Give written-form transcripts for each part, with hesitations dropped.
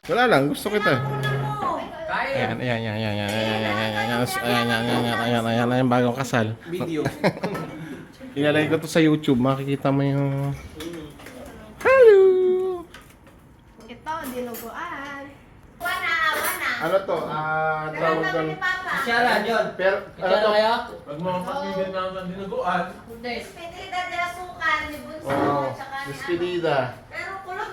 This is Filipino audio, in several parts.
Wala lang, gusto kita. Kaya. Ayan, bagong kasal. Video. Ilalagay ko to sa YouTube, makikita mo yung... Hello! Ito, dinuguan. Ano to? Tawag doon. Siya yun. Pero, ano to? kayo? Pag mga pag-ibig ng dinuguan, Hindi. Despedida de Asukan ni Bunso Oh, at saka ni despedida. Pero kulot.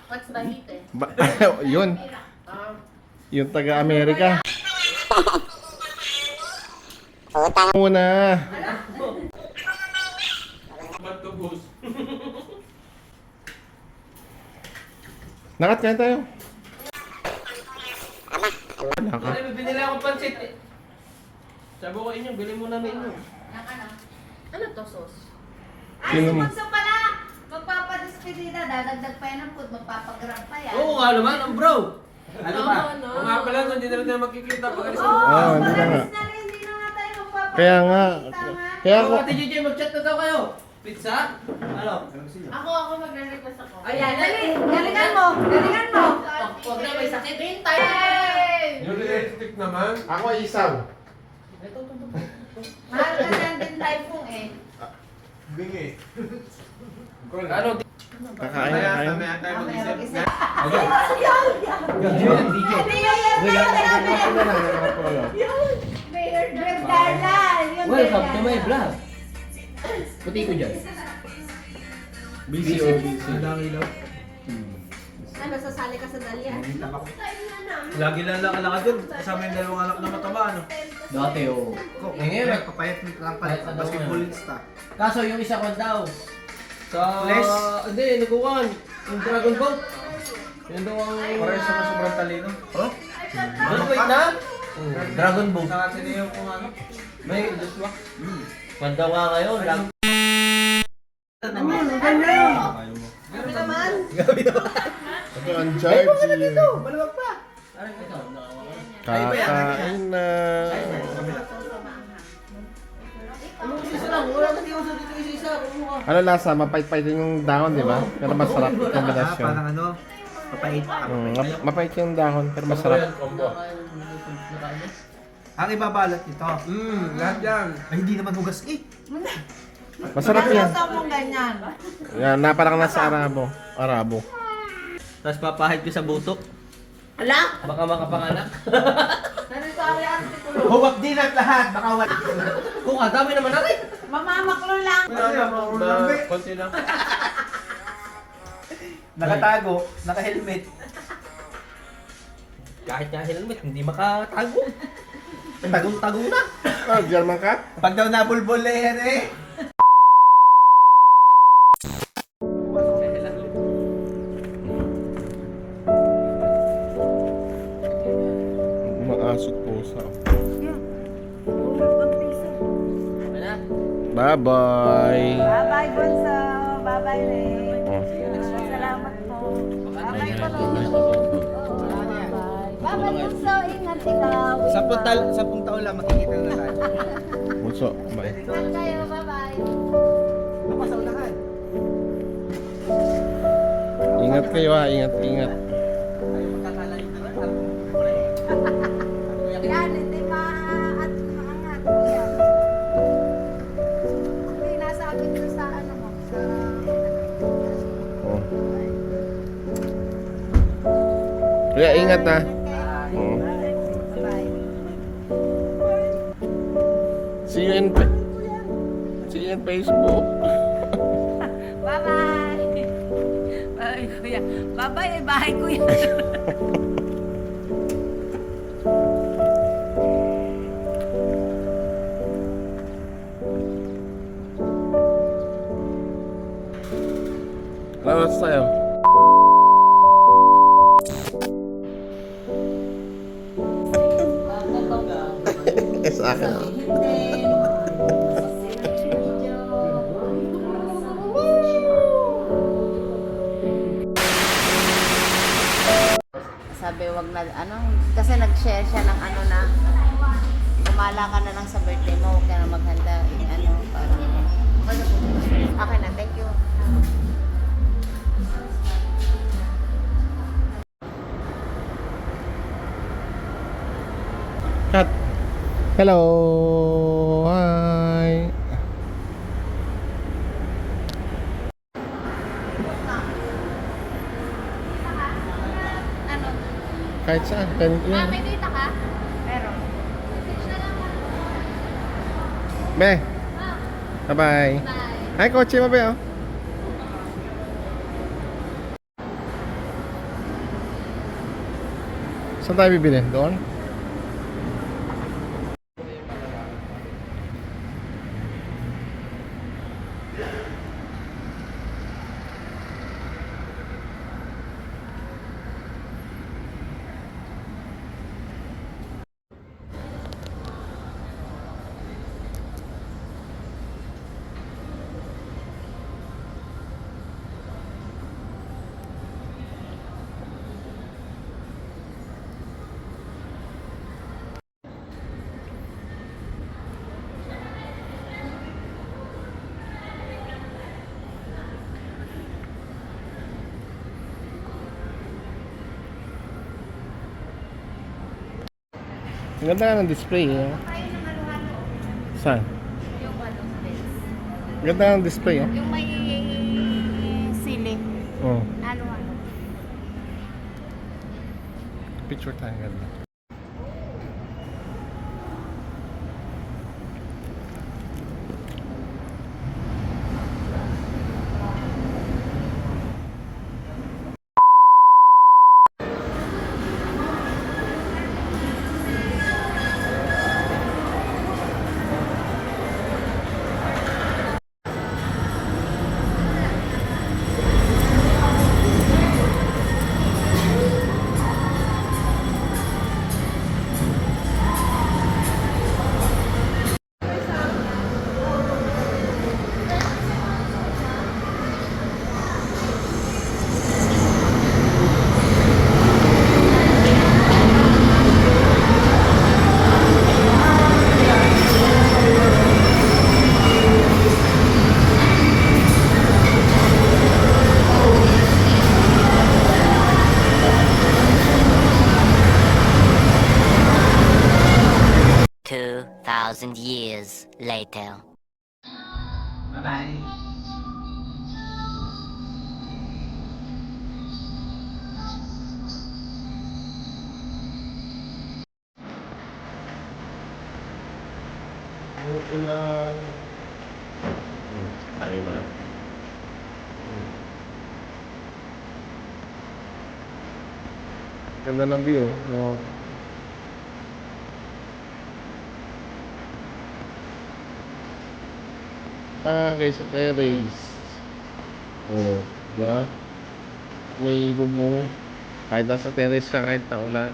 What's bahite? Yun. Yung taga-Amerika. Muna. ba't tubos? Nakat kaya tayo. Wala ka. Ay, binili akong pansit. Sabi ko inyo, bili mo na menu. Ano to, sos? Sino Ay, si mo? Bunso pala! Magpapadespedida, dadagdag pa yan ng food, magpapagrab pa yan. Oo nga naman, ang bro. Ano ba? Oo nga pala, hindi na rin tayo makikita pag alis Oo, Oo, hindi na nga. hindi na nga tayo magpapagrab. Kaya nga. Kaya Ako, ako. Ate JJ, mag-chat na daw kayo. Pizza? Ano? Ako magre-request ako. Ayan, Dali, galingan mo, galingan mo. Huwag na, may sakit. Hintay! Yung realistic naman, Ako isaw. Mahal ka na din typhoon eh. bingi. Ano? Kakain na kayo. Mamaya tayo mag-isip. Isa. Mayor Darlan. Welcome to my vlog. Puti ko dyan. Busy o busy. Ano, sasali ka sa Dalian? Lagi lang nakalakad dun. Kasama yung dalawang anak na mataba, ano? Dati, oo. Ngayon, Papayat lang Payat na daw basketballista. kaso yung isa ko daw. Sa... Flash? Hindi, naguwan. Yung Dragon Boat. Yun daw ang... Parang sa sobrang talino. Oh? Ano, wait na? Dragon Boat. Sa atin yung kung ano. May duswa. Ganda nga kayo. Lang. Kami naman. Ito ang charge. Maluwag pa. Kakain na. Anong isa lang? Wala ka dito dito isa-isa. Kumuha. Ano lasa? Mapait-pait yung dahon, di ba? Pero masarap yung kombinasyon. Parang ano, papait. Mapait yung dahon, pero masarap. Combo. Ang ibabalot nito. Lahat yan. Ay, hindi naman hugas eh. Masarap yan. Gusto mong ganyan. Yan, naparang nasa Arabo. Arabo. Tapos papahid ko sa butok. Ala? Baka makapanganak. Narisari ang titulo. Huwag din ang lahat. Baka wala. Kung dami naman natin. Mamamaklo lang. Konti lang. Nakatago, naka-helmet. Kahit nga helmet, hindi makatago. Tagong-tago na. Oh, German cat? Pag daw nabulbol na yan eh. Mga asot pusa. Okay na. Bye-bye. Bye-bye, Bunso. Bye-bye, Ray. Oh. Salamat po. Bye-bye po. Bye. Bye-bye, Bunso. Ingat ikaw. Sapung taon lang makikita na tayo. Bunso, bye. Ingat kayo. Bye-bye. Napasaw na kan. Ingat kayo ha, ingat. Ay, magkakalayo na lang. Yan, hindi at maangat. Yan. Hindi, nasabi ko sa ano mo, sa... Oh. Kaya ingat ha. Oh. Bye. See you in Facebook. Bye-bye. Bye, kuya. Bye-bye, bahay kuya. Lawas tayo. Sa akin. Sabi wag na ano, kasi nag-share siya ng ano na gumala ka na lang sa birthday mo, huwag ka na maghanda ano, parang Okay na, thank you. Cut. Hello. Hi. Ano? Kahit saan. Pwede ko yan. May data ka? Meron. Be. Bye-bye. Bye. Ay, kotse mo ba oh? Saan tayo bibili? Doon? Ang ganda nga ng display eh. Tayo ng halo-halo. Saan? Yung ano, space. Ang ganda ng display oh. Yung may sili. Oh. Halo-halo. Picture tayo ang ganda. Thousand years later. Ilan? Tayo ba? Ganda ng view. No? Guys, sa terrace. Oh, diba? May bubong. Kahit nasa terrace ka, kahit naulan.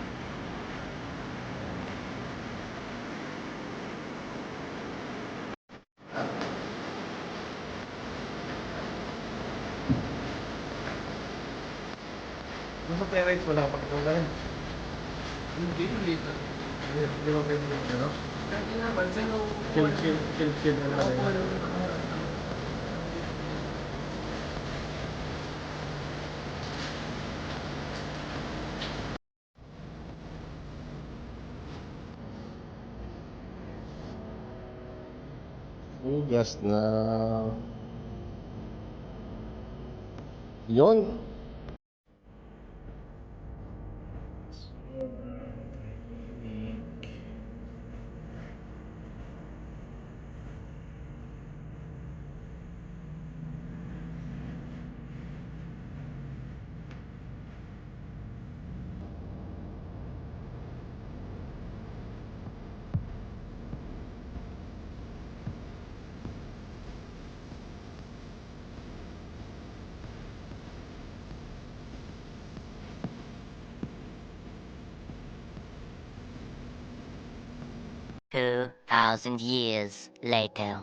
Doon sa terrace, wala ka pakitulan. Hindi, maliit na. Hindi ba pwede yung ano? Hindi naman, sa'yo. Chill na lang. Opo, alam mo nakaharap. Gas na. Yun. Two thousand years later.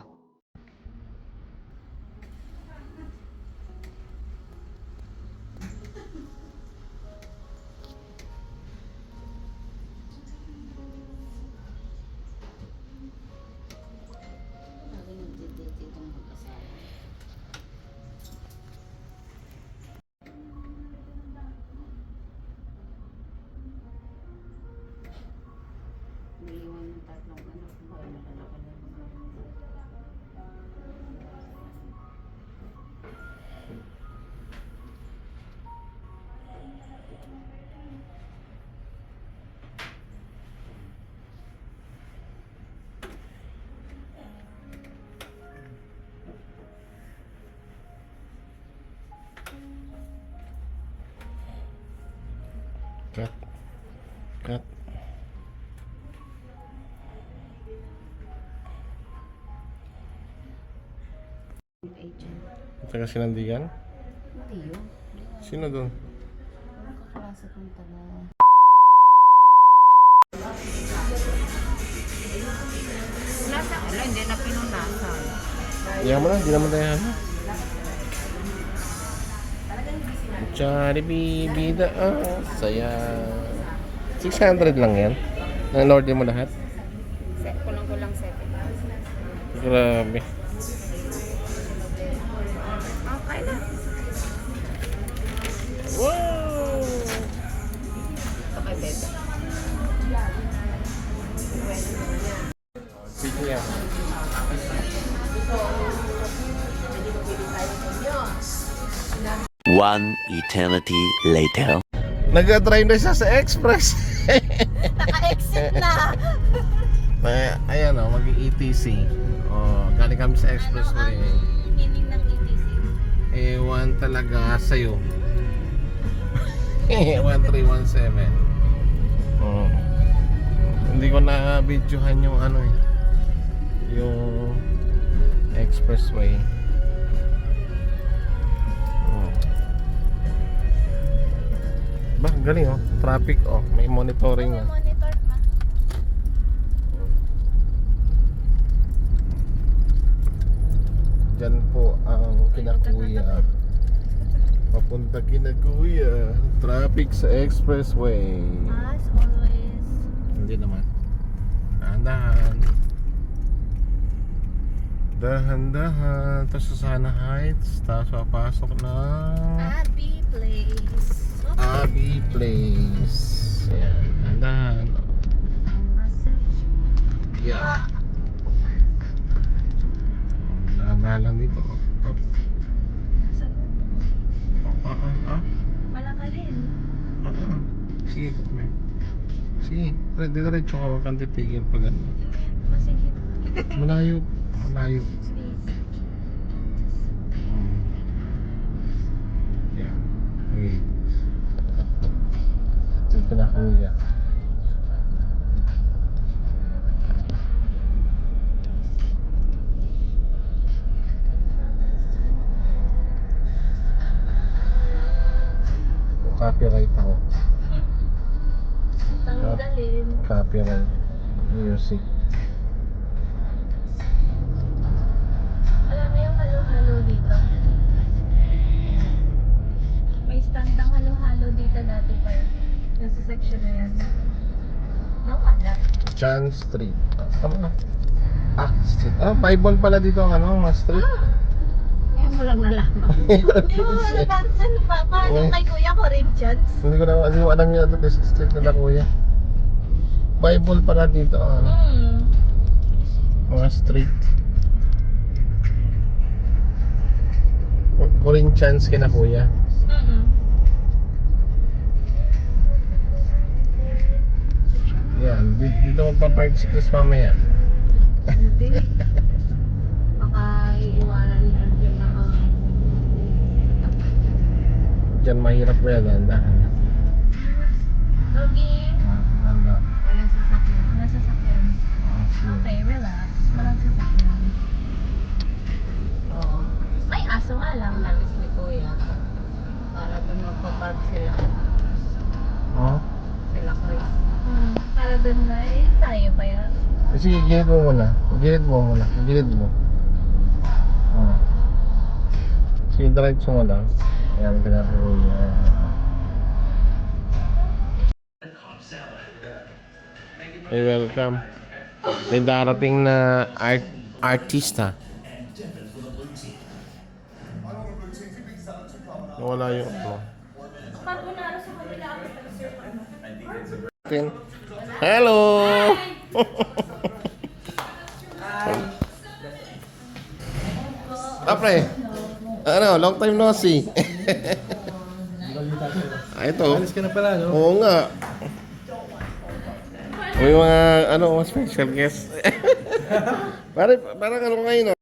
Lagi nagdidate itong mag-asawa. Cut. Cut. Taga Sinandigan? Hindi yun. Sino doon? Ang kaklase kong taga... Nasa, wala, hindi na pinunasan. Diyan mo na, hindi naman tayo ano. Jollibee, saya. 600 lang yan. Nang-order mo lahat? Kulang-kulang 7. Grabe. Okay na. Wow! Okay, bebe. Sige yan. One eternity later. Nag-try na siya sa Express. Naka-exit na. Ayan o, mag-ETC. Galing kami sa Expressway. Meaning ng ETC? Ewan talaga sa'yo. 1317. Hindi ko na videohan yung ano eh. Yung Expressway. Bah, galing oh. Traffic oh. May monitoring oh. Monitor pa. Diyan po ang Kinakuya. Papunta Kinakuya. Traffic sa Expressway. As always. Hindi naman. Dahan-dahan. Dahan-dahan. Tapos sa Sana Heights. Tapos papasok ng Abby Place. Abby Place. Ayan. Dahan-dahan. Yeah. Dahan-dahan lang dito. Oh. Malaka rin. Sige, kume. Sige, diretso ka, wag kang titigil pag ano. Masigit. Malayo. Malayo. Yeah. Okay. Yung Kinakuya. Copyright ako. Tanggalin. Copyright music. Alam mo yung halo-halo dito? May stand ng halo-halo dito dati pa yun. Nasa section na yan. Nawala. John Street. Tama na. Street. Bible pala dito ang ano, mga street. Kaya mo lang nalaman. Hindi mo nalaman pa. Paano kay Kuya Corinthians? Hindi ko alam yung ano, this street na kuya. Bible pala dito ang ano, mga street. Corinthians Kinakuya. Yan, dito magpapark si Chris mamaya. Hindi. Baka iiwanan yun na Diyan mahirap ba yan, dahan-dahan. Logi. Handa. Walang sasakyan. Walang sasakyan. Okay, relax. Walang sasakyan. Oo. May aso nga lang nalis ni Kuya. Para doon magpapark sila. Oh? Sila Chris. Para doon na tayo pa yan. Sige, gilid mo muna. Gilid mo muna. Gilid mo. Oh. Sige, diretso mo lang. Ayan, Kinakuya. Hey, welcome. May darating na artista. Wala yung ano. Hello! Apre, ano, long time no see. Ito. Alis ka na pala, no? Oo nga. May mga, ano, special guest. Parang ano ngayon, no?